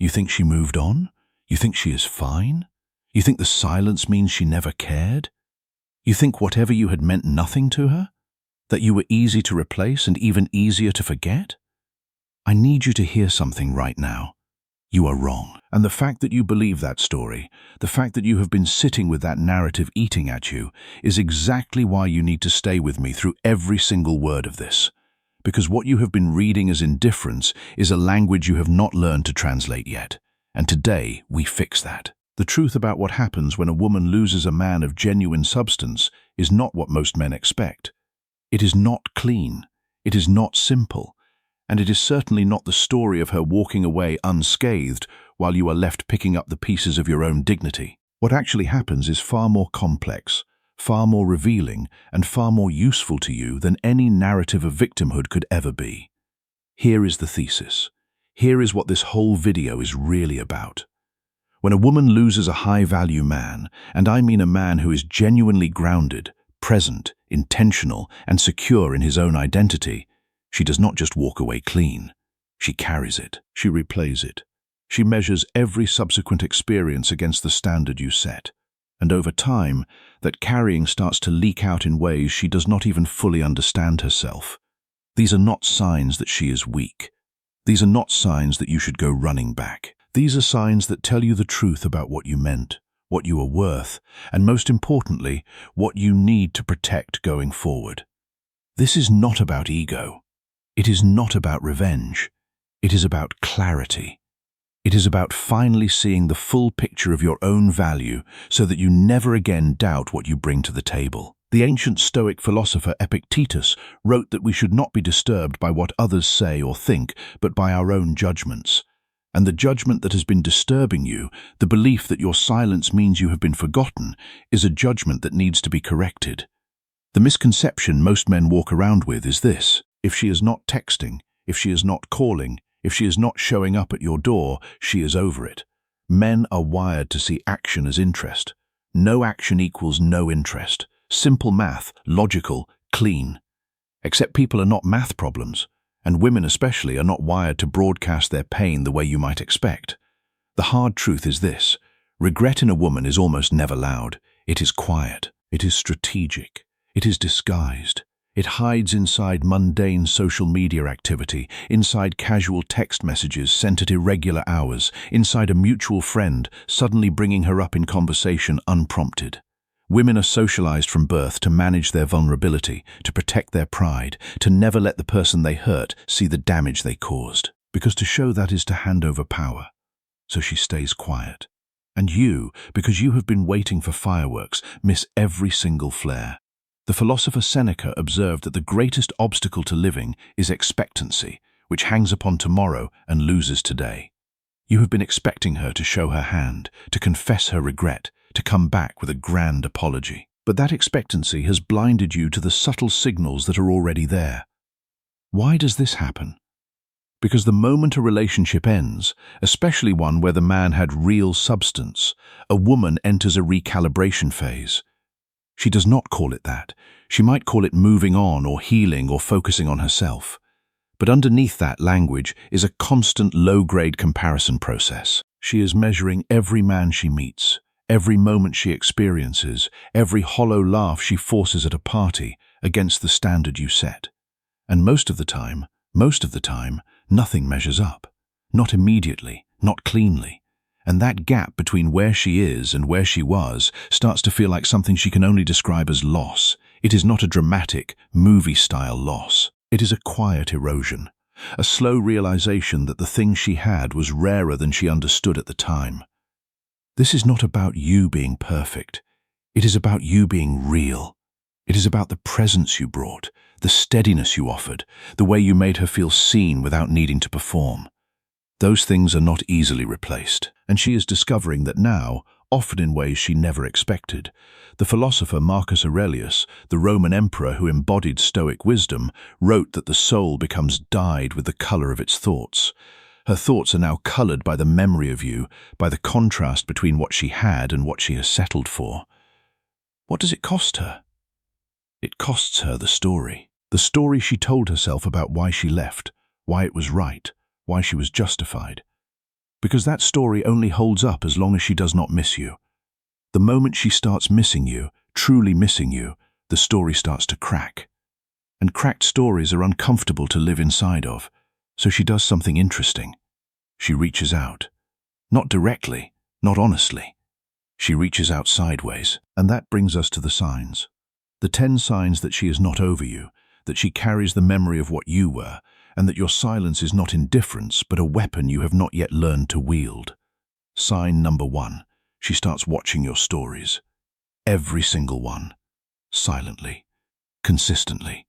You think she moved on? You think she is fine? You think the silence means she never cared? You think whatever you had meant nothing to her? That you were easy to replace and even easier to forget? I need you to hear something right now. You are wrong. And the fact that you believe that story, the fact that you have been sitting with that narrative eating at you, is exactly why you need to stay with me through every single word of this. Because what you have been reading as indifference is a language you have not learned to translate yet. And today, we fix that. The truth about what happens when a woman loses a man of genuine substance is not what most men expect. It is not clean. It is not simple. And it is certainly not the story of her walking away unscathed while you are left picking up the pieces of your own dignity. What actually happens is far more complex, far more revealing, and far more useful to you than any narrative of victimhood could ever be. Here is the thesis. Here is what this whole video is really about. When a woman loses a high-value man, and I mean a man who is genuinely grounded, present, intentional, and secure in his own identity, she does not just walk away clean. She carries it. She replays it. She measures every subsequent experience against the standard you set. And over time, that carrying starts to leak out in ways she does not even fully understand herself. These are not signs that she is weak. These are not signs that you should go running back. These are signs that tell you the truth about what you meant, what you are worth, and most importantly, what you need to protect going forward. This is not about ego. It is not about revenge. It is about clarity. It is about finally seeing the full picture of your own value so that you never again doubt what you bring to the table. The ancient Stoic philosopher Epictetus wrote that we should not be disturbed by what others say or think, but by our own judgments. And the judgment that has been disturbing you, the belief that your silence means you have been forgotten, is a judgment that needs to be corrected. The misconception most men walk around with is this: if she is not texting, if she is not calling, if she is not showing up at your door, she is over it. Men are wired to see action as interest. No action equals no interest. Simple math, logical, clean. Except people are not math problems, and women especially are not wired to broadcast their pain the way you might expect. The hard truth is this: regret in a woman is almost never loud. It is quiet. It is strategic. It is disguised. It hides inside mundane social media activity, inside casual text messages sent at irregular hours, inside a mutual friend suddenly bringing her up in conversation unprompted. Women are socialized from birth to manage their vulnerability, to protect their pride, to never let the person they hurt see the damage they caused. Because to show that is to hand over power. So she stays quiet. And you, because you have been waiting for fireworks, miss every single flare. The philosopher Seneca observed that the greatest obstacle to living is expectancy, which hangs upon tomorrow and loses today. You have been expecting her to show her hand, to confess her regret, to come back with a grand apology. But that expectancy has blinded you to the subtle signals that are already there. Why does this happen? Because the moment a relationship ends, especially one where the man had real substance, a woman enters a recalibration phase. She does not call it that. She might call it moving on or healing or focusing on herself. But underneath that language is a constant low-grade comparison process. She is measuring every man she meets, every moment she experiences, every hollow laugh she forces at a party against the standard you set. And most of the time, nothing measures up. Not immediately, not cleanly. And that gap between where she is and where she was starts to feel like something she can only describe as loss. It is not a dramatic, movie-style loss. It is a quiet erosion, a slow realization that the thing she had was rarer than she understood at the time. This is not about you being perfect. It is about you being real. It is about the presence you brought, the steadiness you offered, the way you made her feel seen without needing to perform. Those things are not easily replaced, and she is discovering that now, often in ways she never expected. The philosopher Marcus Aurelius, the Roman emperor who embodied Stoic wisdom, wrote that the soul becomes dyed with the color of its thoughts. Her thoughts are now colored by the memory of you, by the contrast between what she had and what she has settled for. What does it cost her? It costs her the story she told herself about why she left, why it was right, why she was justified. because that story only holds up as long as she does not miss you. The moment she starts missing you, truly missing you, the story starts to crack. And cracked stories are uncomfortable to live inside of, so she does something interesting. She reaches out. Not directly, not honestly. She reaches out sideways, and that brings us to the signs. The 10 signs that she is not over you, that she carries the memory of what you were, and that your silence is not indifference, but a weapon you have not yet learned to wield. Sign number 1. She starts watching your stories. Every single one. Silently. Consistently.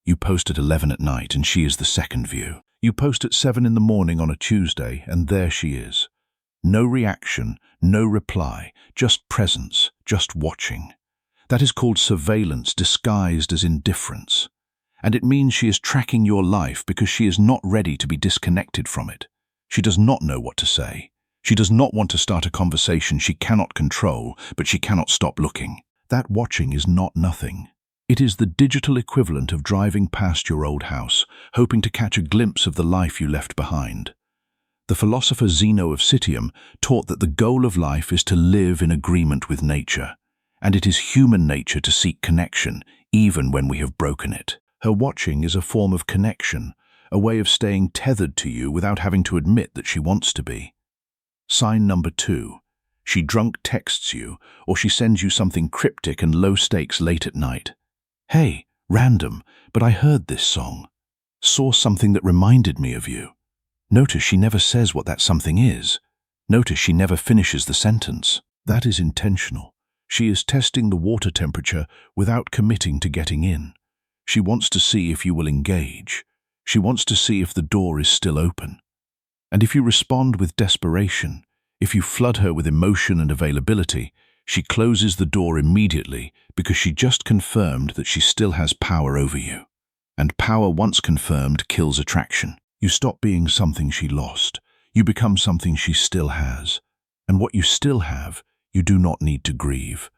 You post at 11 at night and she is the second view. You post at 7 in the morning on a Tuesday and there she is. No reaction, no reply, just presence, just watching. That is called surveillance disguised as indifference. And it means she is tracking your life because she is not ready to be disconnected from it. She does not know what to say. She does not want to start a conversation she cannot control, but she cannot stop looking. That watching is not nothing. It is the digital equivalent of driving past your old house, hoping to catch a glimpse of the life you left behind. The philosopher Zeno of Citium taught that the goal of life is to live in agreement with nature, and it is human nature to seek connection, even when we have broken it. Her watching is a form of connection, a way of staying tethered to you without having to admit that she wants to be. Sign number 2. She drunk texts you, or she sends you something cryptic and low stakes late at night. Hey, random, but I heard this song. Saw something that reminded me of you. Notice she never says what that something is. Notice she never finishes the sentence. That is intentional. She is testing the water temperature without committing to getting in. She wants to see if you will engage. She wants to see if the door is still open. And if you respond with desperation, if you flood her with emotion and availability, she closes the door immediately because she just confirmed that she still has power over you. And power once confirmed kills attraction. You stop being something she lost. You become something she still has. And what you still have, you do not need to grieve.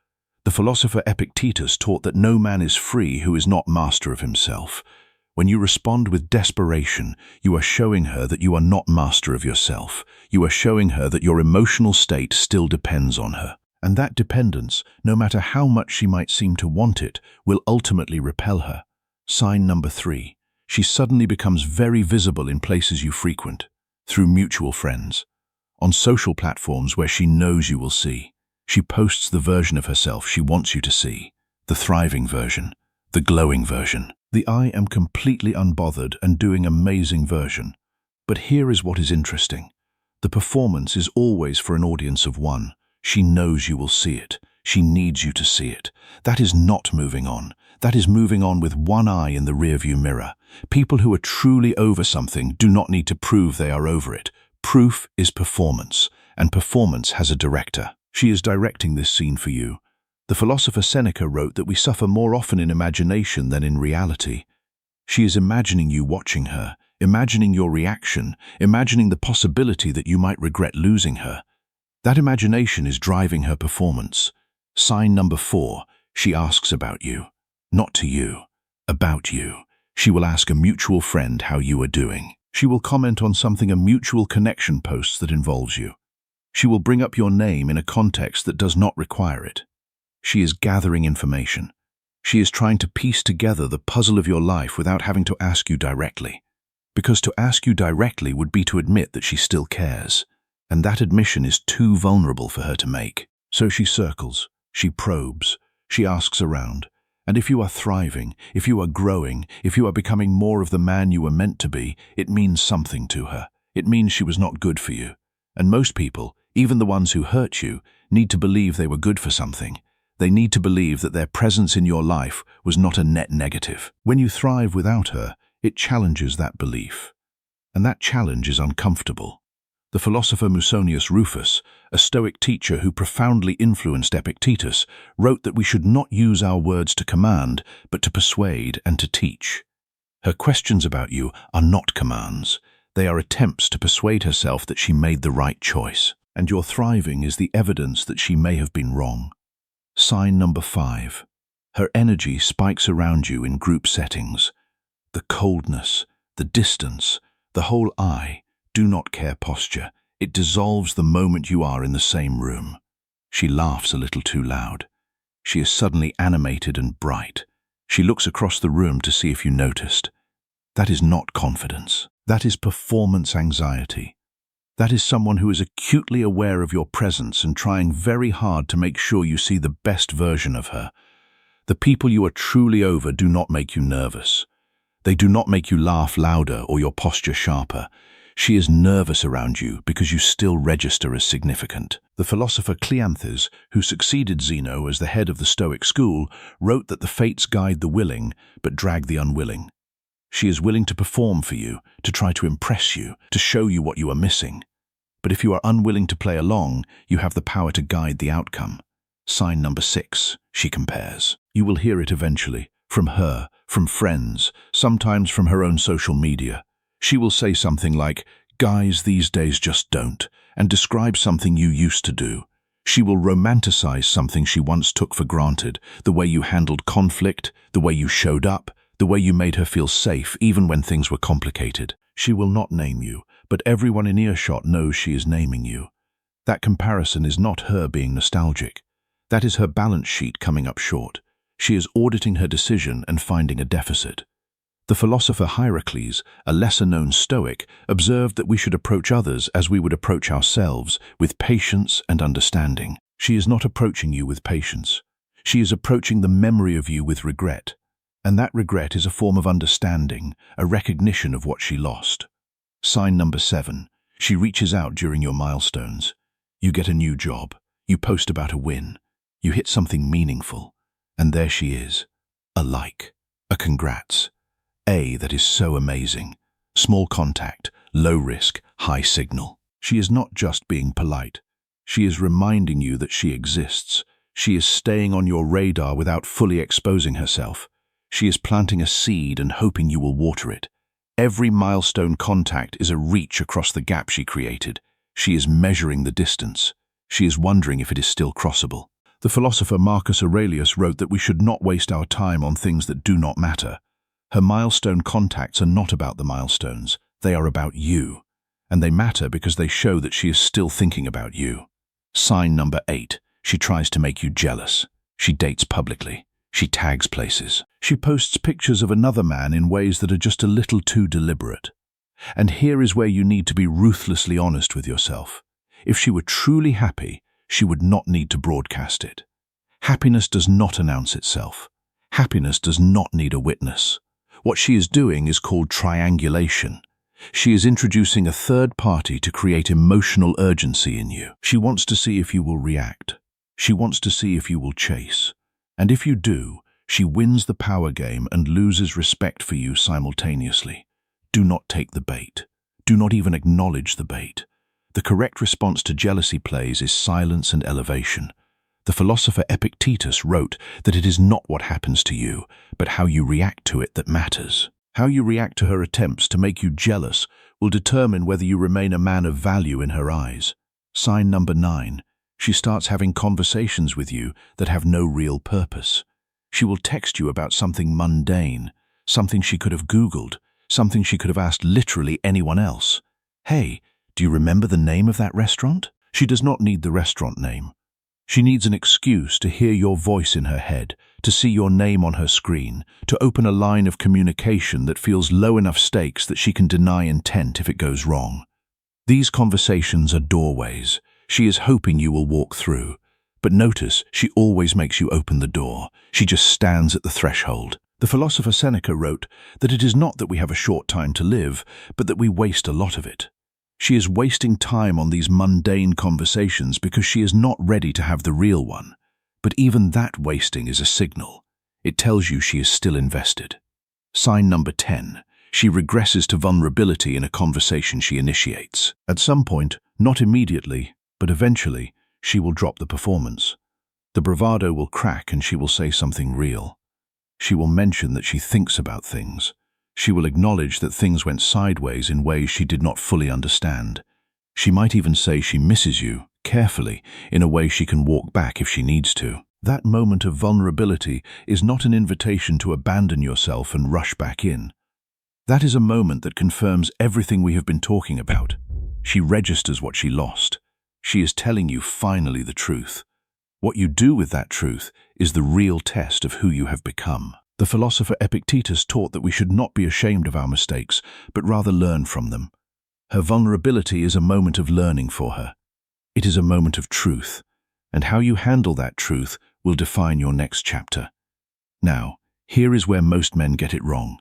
The philosopher Epictetus taught that no man is free who is not master of himself. When you respond with desperation, you are showing her that you are not master of yourself. You are showing her that your emotional state still depends on her. And that dependence, no matter how much she might seem to want it, will ultimately repel her. Sign number 3. She suddenly becomes very visible in places you frequent, through mutual friends, on social platforms where she knows you will see. She posts the version of herself she wants you to see, the thriving version, the glowing version, the I am completely unbothered and doing amazing version. But here is what is interesting. The performance is always for an audience of one. She knows you will see it. She needs you to see it. That is not moving on. That is moving on with one eye in the rearview mirror. People who are truly over something do not need to prove they are over it. Proof is performance, and performance has a director. She is directing this scene for you. The philosopher Seneca wrote that we suffer more often in imagination than in reality. She is imagining you watching her, imagining your reaction, imagining the possibility that you might regret losing her. That imagination is driving her performance. Sign number 4, she asks about you. Not to you, about you. She will ask a mutual friend how you are doing. She will comment on something a mutual connection posts that involves you. She will bring up your name in a context that does not require it. She is gathering information. She is trying to piece together the puzzle of your life without having to ask you directly. Because to ask you directly would be to admit that she still cares. And that admission is too vulnerable for her to make. So she circles, she probes, she asks around. And if you are thriving, if you are growing, if you are becoming more of the man you were meant to be, it means something to her. It means she was not good for you. And most people, even the ones who hurt you, need to believe they were good for something. They need to believe that their presence in your life was not a net negative. When you thrive without her, it challenges that belief. And that challenge is uncomfortable. The philosopher Musonius Rufus, a Stoic teacher who profoundly influenced Epictetus, wrote that we should not use our words to command, but to persuade and to teach. Her questions about you are not commands. They are attempts to persuade herself that she made the right choice. And your thriving is the evidence that she may have been wrong. Sign number 5. Her energy spikes around you in group settings. The coldness, the distance, the whole I do not care posture. It dissolves the moment you are in the same room. She laughs a little too loud. She is suddenly animated and bright. She looks across the room to see if you noticed. That is not confidence. That is performance anxiety. That is someone who is acutely aware of your presence and trying very hard to make sure you see the best version of her. The people you are truly over do not make you nervous. They do not make you laugh louder or your posture sharper. She is nervous around you because you still register as significant. The philosopher Cleanthes, who succeeded Zeno as the head of the Stoic school, wrote that the fates guide the willing but drag the unwilling. She is willing to perform for you, to try to impress you, to show you what you are missing. But if you are unwilling to play along, you have the power to guide the outcome. Sign number 6, she compares. You will hear it eventually, from her, from friends, sometimes from her own social media. She will say something like, "Guys these days just don't," and describe something you used to do. She will romanticize something she once took for granted, the way you handled conflict, the way you showed up, the way you made her feel safe even when things were complicated. She will not name you, but everyone in earshot knows she is naming you. That comparison is not her being nostalgic. That is her balance sheet coming up short. She is auditing her decision and finding a deficit. The philosopher Hierocles, a lesser-known Stoic, observed that we should approach others as we would approach ourselves, with patience and understanding. She is not approaching you with patience. She is approaching the memory of you with regret. And that regret is a form of understanding, a recognition of what she lost. Sign number 7. She reaches out during your milestones. You get a new job. You post about a win. You hit something meaningful. And there she is. A like. A congrats. That is so amazing. Small contact, low risk, high signal. She is not just being polite. She is reminding you that she exists. She is staying on your radar without fully exposing herself. She is planting a seed and hoping you will water it. Every milestone contact is a reach across the gap she created. She is measuring the distance. She is wondering if it is still crossable. The philosopher Marcus Aurelius wrote that we should not waste our time on things that do not matter. Her milestone contacts are not about the milestones. They are about you. And they matter because they show that she is still thinking about you. Sign number 8. She tries to make you jealous. She dates publicly. She tags places. She posts pictures of another man in ways that are just a little too deliberate. And here is where you need to be ruthlessly honest with yourself. If she were truly happy, she would not need to broadcast it. Happiness does not announce itself. Happiness does not need a witness. What she is doing is called triangulation. She is introducing a third party to create emotional urgency in you. She wants to see if you will react. She wants to see if you will chase. And if you do, she wins the power game and loses respect for you simultaneously. Do not take the bait. Do not even acknowledge the bait. The correct response to jealousy plays is silence and elevation. The philosopher Epictetus wrote that it is not what happens to you, but how you react to it that matters. How you react to her attempts to make you jealous will determine whether you remain a man of value in her eyes. Sign number 9. She starts having conversations with you that have no real purpose. She will text you about something mundane, something she could have Googled, something she could have asked literally anyone else. Hey, do you remember the name of that restaurant? She does not need the restaurant name. She needs an excuse to hear your voice in her head, to see your name on her screen, to open a line of communication that feels low enough stakes that she can deny intent if it goes wrong. These conversations are doorways. She is hoping you will walk through. But notice, she always makes you open the door. She just stands at the threshold. The philosopher Seneca wrote that it is not that we have a short time to live, but that we waste a lot of it. She is wasting time on these mundane conversations because she is not ready to have the real one. But even that wasting is a signal. It tells you she is still invested. Sign number 10. She regresses to vulnerability in a conversation she initiates. At some point, not immediately, but eventually, she will drop the performance. The bravado will crack and she will say something real. She will mention that she thinks about things. She will acknowledge that things went sideways in ways she did not fully understand. She might even say she misses you, carefully, in a way she can walk back if she needs to. That moment of vulnerability is not an invitation to abandon yourself and rush back in. That is a moment that confirms everything we have been talking about. She registers what she lost. She is telling you finally the truth. What you do with that truth is the real test of who you have become. The philosopher Epictetus taught that we should not be ashamed of our mistakes, but rather learn from them. Her vulnerability is a moment of learning for her. It is a moment of truth, and how you handle that truth will define your next chapter. Now, here is where most men get it wrong.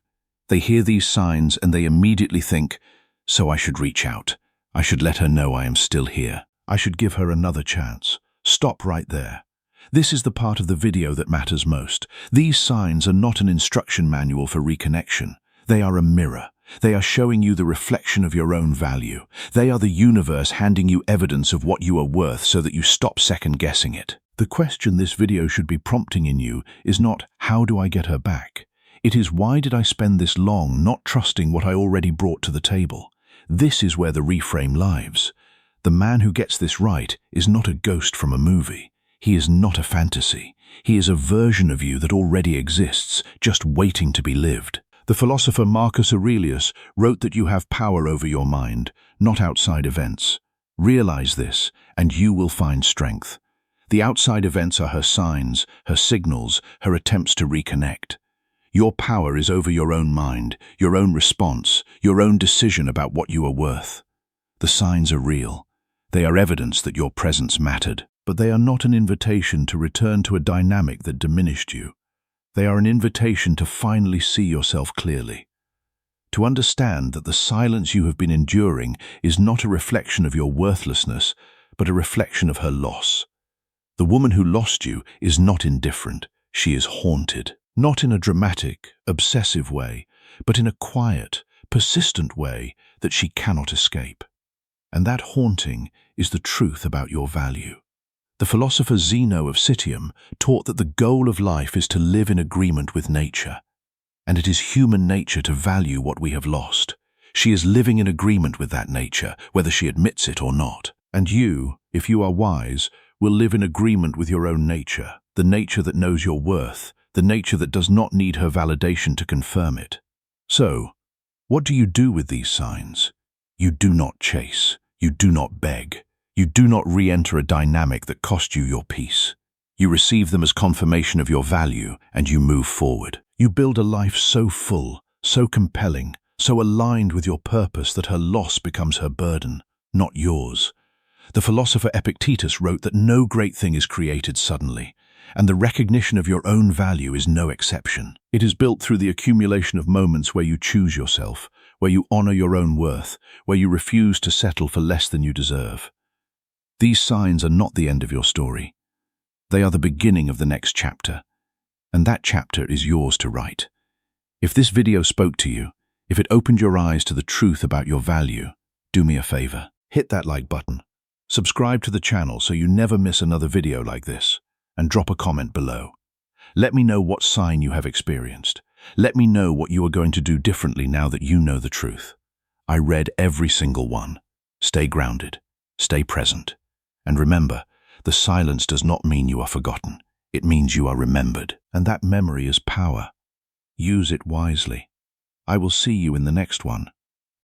They hear these signs and they immediately think, so I should reach out. I should let her know I am still here. I should give her another chance. Stop right there. This is the part of the video that matters most. These signs are not an instruction manual for reconnection. They are a mirror. They are showing you the reflection of your own value. They are the universe handing you evidence of what you are worth so that you stop second-guessing it. The question this video should be prompting in you is not, how do I get her back? It is, why did I spend this long not trusting what I already brought to the table? This is where the reframe lives. The man who gets this right is not a ghost from a movie. He is not a fantasy. He is a version of you that already exists, just waiting to be lived. The philosopher Marcus Aurelius wrote that you have power over your mind, not outside events. Realize this, and you will find strength. The outside events are her signs, her signals, her attempts to reconnect. Your power is over your own mind, your own response, your own decision about what you are worth. The signs are real. They are evidence that your presence mattered, but they are not an invitation to return to a dynamic that diminished you. They are an invitation to finally see yourself clearly. To understand that the silence you have been enduring is not a reflection of your worthlessness, but a reflection of her loss. The woman who lost you is not indifferent. She is haunted. Not in a dramatic, obsessive way, but in a quiet, persistent way that she cannot escape. And that haunting is the truth about your value. The philosopher Zeno of Citium taught that the goal of life is to live in agreement with nature, and it is human nature to value what we have lost. She is living in agreement with that nature, whether she admits it or not. And you, if you are wise, will live in agreement with your own nature, the nature that knows your worth, the nature that does not need her validation to confirm it. So, what do you do with these signs? You do not chase. You do not beg. You do not re-enter a dynamic that cost you your peace. You receive them as confirmation of your value, and you move forward. You build a life so full, so compelling, so aligned with your purpose that her loss becomes her burden, not yours. The philosopher Epictetus wrote that no great thing is created suddenly, and the recognition of your own value is no exception. It is built through the accumulation of moments where you choose yourself, where you honor your own worth, where you refuse to settle for less than you deserve. These signs are not the end of your story. They are the beginning of the next chapter, and that chapter is yours to write. If this video spoke to you, if it opened your eyes to the truth about your value, do me a favor. Hit that like button. Subscribe to the channel so you never miss another video like this, and drop a comment below. Let me know what sign you have experienced. Let me know what you are going to do differently now that you know the truth. I read every single one. Stay grounded. Stay present. And remember, the silence does not mean you are forgotten. It means you are remembered. And that memory is power. Use it wisely. I will see you in the next one.